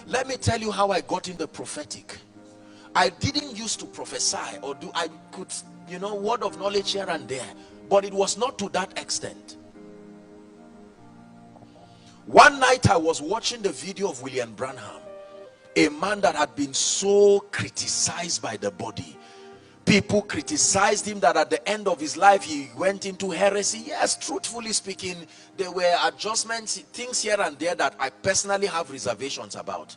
Let me tell you how I got in the prophetic. I didn't used to prophesy or do, I could, word of knowledge here and there, but it was not to that extent. One night I was watching the video of William Branham, a man that had been so criticized by the body. People criticized him that at the end of his life he went into heresy. Yes, truthfully speaking, there were adjustments, things here and there that I personally have reservations about.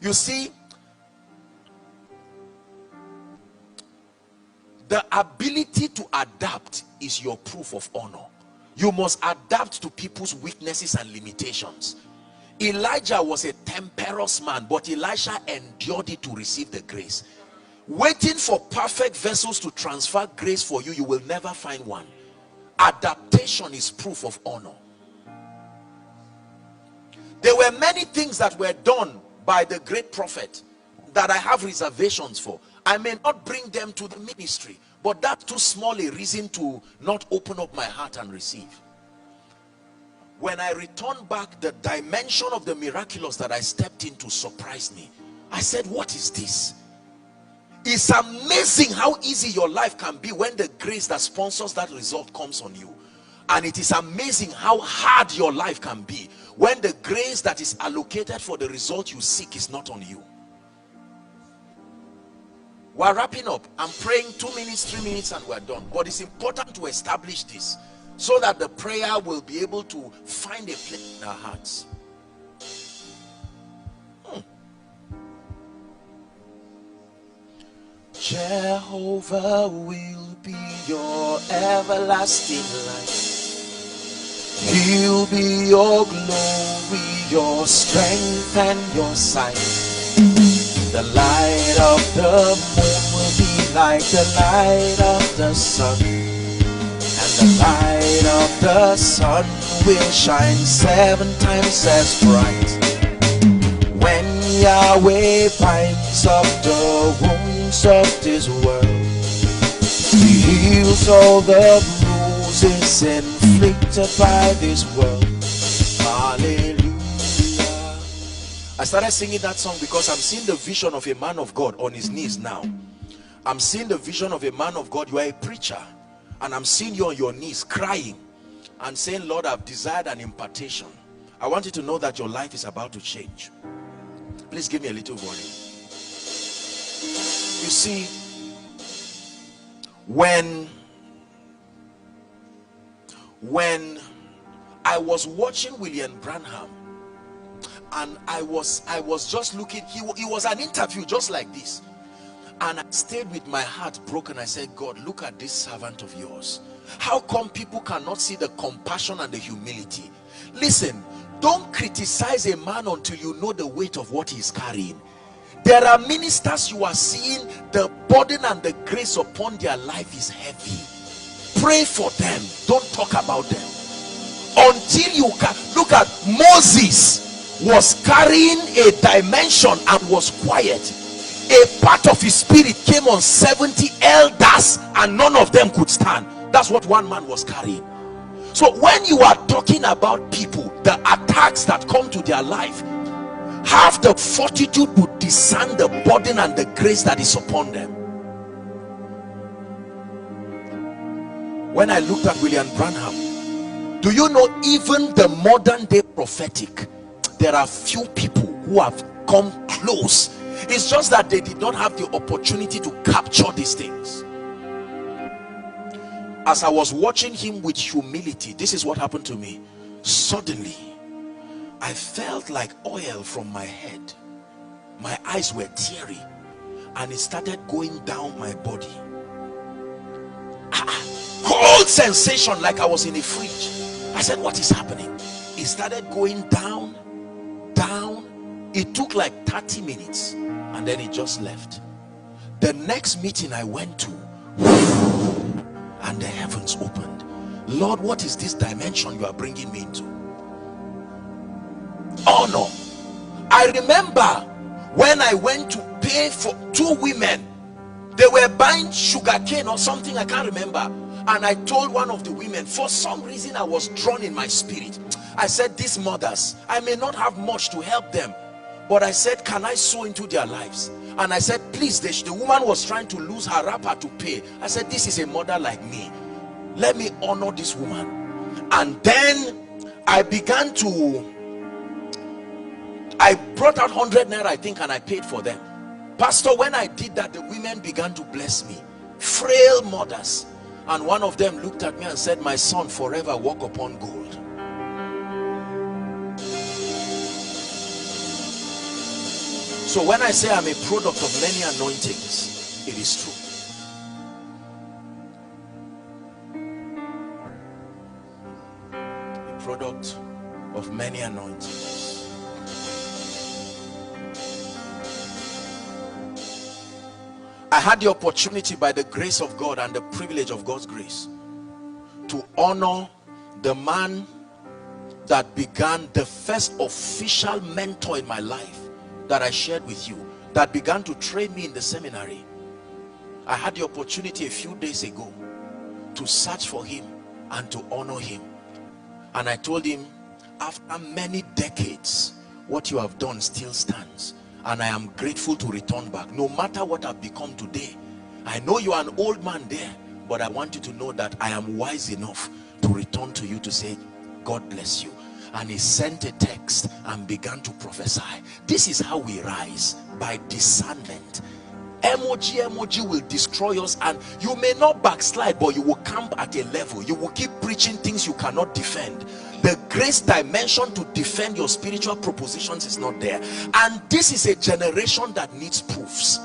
You see, the ability to adapt is your proof of honor. You must adapt to people's weaknesses and limitations. Elijah was a temperous man, but Elisha endured it to receive the grace. Waiting for perfect vessels to transfer grace for you, you will never find one. Adaptation is proof of honor. There were many things that were done by the great prophet that I have reservations for. I may not bring them to the ministry, but that's too small a reason to not open up my heart and receive. When I returned back, the dimension of the miraculous that I stepped into surprised me. I said, what is this? It's amazing how easy your life can be when the grace that sponsors that result comes on you. And it is amazing how hard your life can be when the grace that is allocated for the result you seek is not on you. We're wrapping up. I'm praying 2 minutes, 3 minutes, and we're done. But it's important to establish this so that the prayer will be able to find a place in our hearts. Jehovah will be your everlasting light. He'll be your glory, your strength, and your sight. The light of the moon will be like the light of the sun, and the light of the sun will shine 7 times as bright. When Yahweh binds up the wounds of this world, He heals all the bruises inflicted by this world. Hallelujah. I started singing that song because I'm seeing the vision of a man of God on his knees now. I'm seeing the vision of a man of God. You are a preacher, and I'm seeing you on your knees crying and saying, Lord, I've desired an impartation. I want you to know that your life is about to change. Please give me a little warning. You see, when I was watching William Branham, and I was just looking, he was an interview just like this, and I stayed with my heart broken. I said, God, look at this servant of yours. How come people cannot see the compassion and the humility? Listen, don't criticize a man until you know the weight of what he is carrying. There are ministers you are seeing, the burden and the grace upon their life is heavy. Pray for them, don't talk about them until you can. Look at Moses. Was carrying a dimension and was quiet. A part of his spirit came on 70 elders and none of them could stand. That's what one man was carrying. So when you are talking about people, the attacks that come to their life, have the fortitude to discern the burden and the grace that is upon them. When I looked at William Branham, do you know, even the modern day prophetic, there are few people who have come close. It's just that they did not have the opportunity to capture these things. As I was watching him with humility, this is what happened to me. Suddenly, I felt like oil from my head. My eyes were teary, and it started going down my body. Cold sensation, like I was in a fridge. I said, what is happening? It started going down. It took like 30 minutes and then it just left. The next meeting I went to, and the heavens opened. Lord, what is this dimension you are bringing me into? Oh no. I remember when I went to pay for 2 women, they were buying sugarcane or something, I can't remember, and I told one of the women, for some reason I was drawn in my spirit. I said, these mothers, I may not have much to help them, But I said, can I sow into their lives? And I said, please, the woman was trying to lose her wrapper to pay. I said, this is a mother like me. Let me honor this woman. And then I began to, I brought out 100 naira, I think, and I paid for them. Pastor, when I did that, the women began to bless me. Frail mothers. And one of them looked at me and said, my son, forever walk upon gold. So when I say I'm a product of many anointings, it is true. A product of many anointings. I had the opportunity, by the grace of God and the privilege of God's grace, to honor the man that began the first official mentor in my life that I shared with you, that began to train me in the seminary. I had the opportunity a few days ago to search for him and to honor him. And I told him, after many decades, what you have done still stands. And I am grateful to return back. No matter what I've become today, I know you are an old man there, but I want you to know that I am wise enough to return to you to say, God bless you. And he sent a text and began to prophesy. This is how we rise, by discernment. Emoji will destroy us, and you may not backslide, but you will camp at a level. You will keep preaching things you cannot defend. The grace dimension to defend your spiritual propositions is not there. And this is a generation that needs proofs.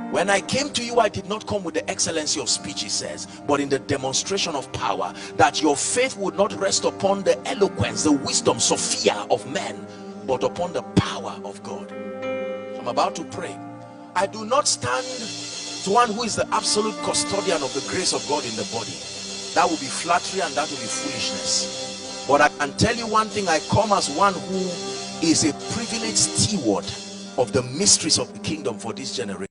When I came to you, I did not come with the excellency of speech, he says, but in the demonstration of power, that your faith would not rest upon the eloquence, the wisdom, Sophia of men, but upon the power of God. So I'm about to pray. I do not stand to one who is the absolute custodian of the grace of God in the body. That would be flattery and that would be foolishness. But I can tell you one thing, I come as one who is a privileged steward of the mysteries of the kingdom for this generation.